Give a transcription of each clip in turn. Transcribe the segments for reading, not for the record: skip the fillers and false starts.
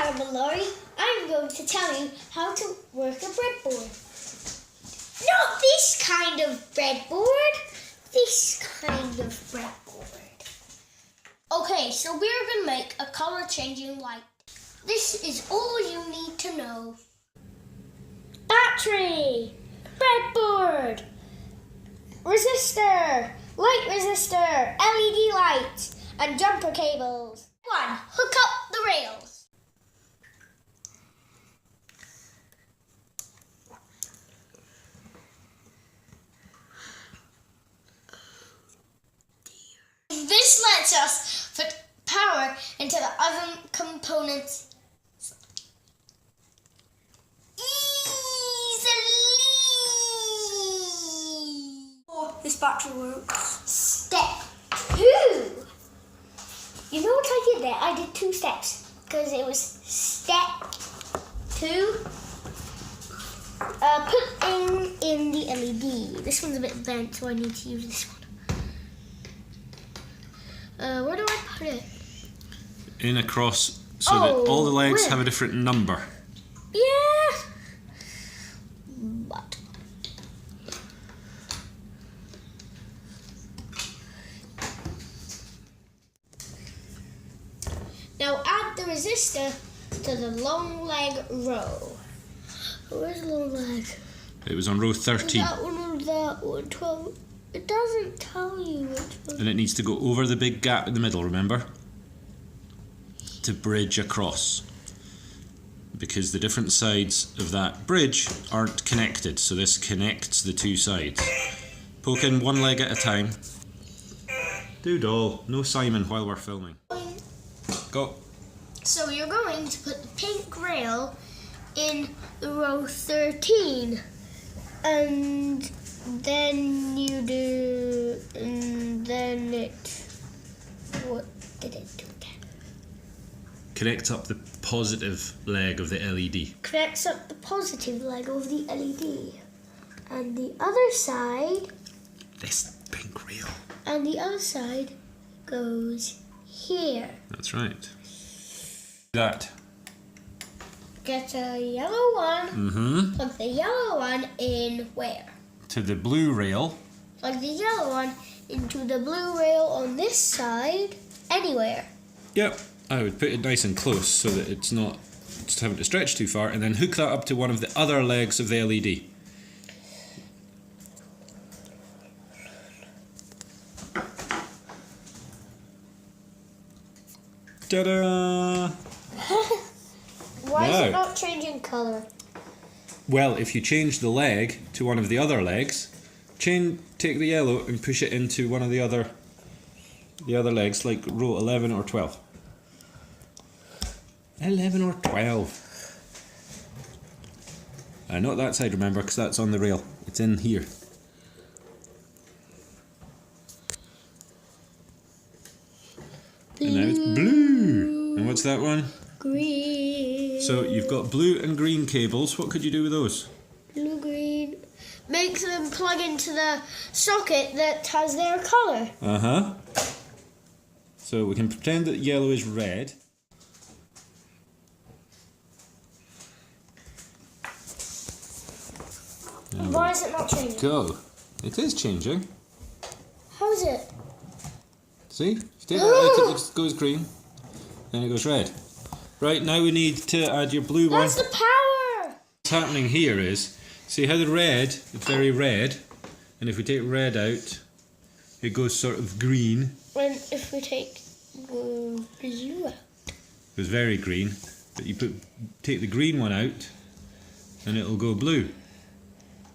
Calum and Laurie. I'm going to tell you how to work a breadboard. Not this kind of breadboard, this kind of breadboard. Okay, so we're going to make a colour changing light. This is all you need to know. Battery, breadboard, resistor, light resistor, LED light, and jumper cables. 1. Hook up the rails. This lets us put power into the other components easily. Oh, this battery works. Step 2. You know what I did there? I did 2 steps because it was step 2. Put in the LED. This one's a bit bent, so I need to use this one. Where do I put it? In across, so that all the legs have a different number. Yeah. But now add the resistor to the long leg row. Where's the long leg? It was on row 13. That one or that one? 12. It doesn't tell you which one. And it needs to go over the big gap in the middle, remember? To bridge across. Because the different sides of that bridge aren't connected, so this connects the 2 sides. Poke in one leg at a time. Doodle, no Simon while we're filming. Go. So you're going to put the pink rail in the row 13. And then you do, and then it, what did it do again? Connect up the positive leg of the LED. Connects up the positive leg of the LED. And the other side, This pink rail. and the other side goes here. That's right. That. Get a yellow one, Mm-hmm. plug the yellow one in where? To the blue rail. Plug the yellow one into the blue rail on this side, anywhere. Yep. I would put it nice and close so that it's not just having to stretch too far, and then hook that up to one of the other legs of the LED. Ta-da! Why is Wow. it not changing colour? Well, if you change the leg to one of the other legs, take the yellow and push it into one of the other legs, like row 11 or 12. 11 or 12. Not that side, remember, because that's on the rail. It's in here. And now it's blue. And what's that one? Green. So you've got blue and green cables. What could you do with those? Blue, green. Make them plug into the socket that has their colour. Uh-huh. So we can pretend that yellow is red. Why is it not changing? Go. It is changing. How is it? See? If you take that out, it goes green. Then it goes red. Right, now we need to add your blue one. That's the power! What's happening here is, see how the red, it's very red, and if we take red out, it goes sort of green. And if we take blue out? It goes very green, but you take the green one out, and it'll go blue.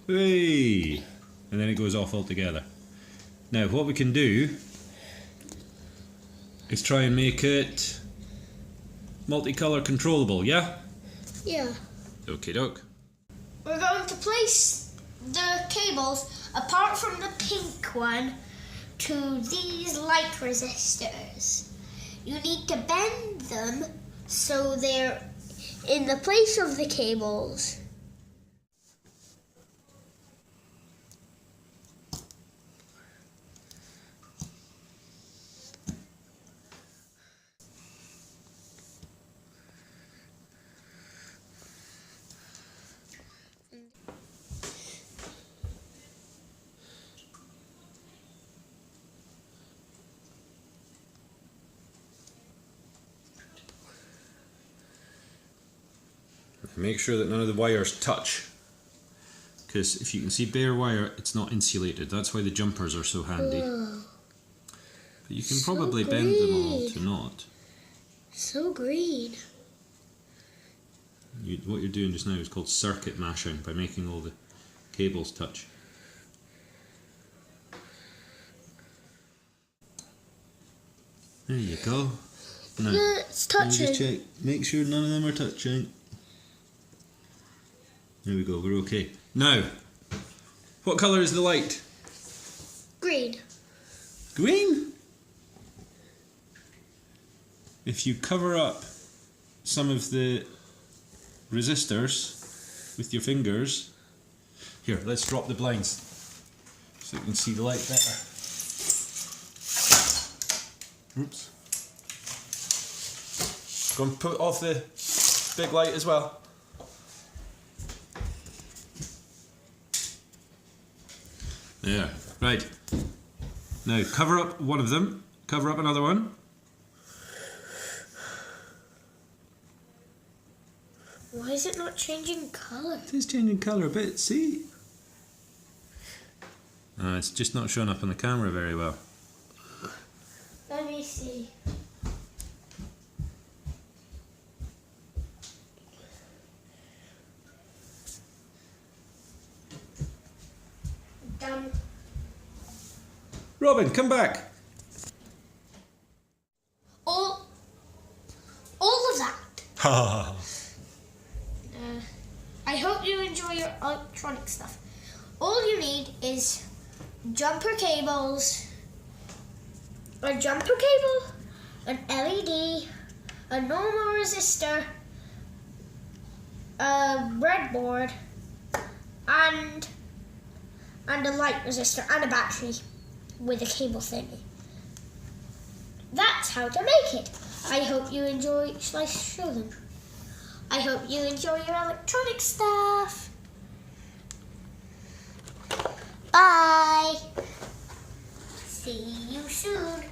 Hey! And then it goes off altogether. Now, what we can do is try and make it multicolour controllable, yeah? Yeah. Okie doke. We're going to place the cables apart from the pink one to these light resistors. You need to bend them so they're in the place of the cables. Make sure that none of the wires touch. Because if you can see bare wire, it's not insulated. That's why the jumpers are so handy. But you can probably bend them all to not. So green. What you're doing just now is called circuit mashing, by making all the cables touch. There you go. Now, It's touching. just check. Make sure none of them are touching. There we go, we're okay. Now, what colour is the light? Green. Green? If you cover up some of the resistors with your fingers. Here, let's drop the blinds so you can see the light better. Oops. Go and put off the big light as well. There, right. Now cover up one of them, cover up another one. Why is it not changing colour? It is changing colour a bit, see? It's just not showing up on the camera very well. Let me see. Done. Robin, come back! All of that. I hope you enjoy your electronic stuff. All you need is jumper cables, a jumper cable, an LED, a normal resistor, a breadboard, and a light resistor and a battery with a cable thingy. That's how to make it. I hope you enjoy. Shall I show them? I hope you enjoy your electronic stuff. Bye. See you soon.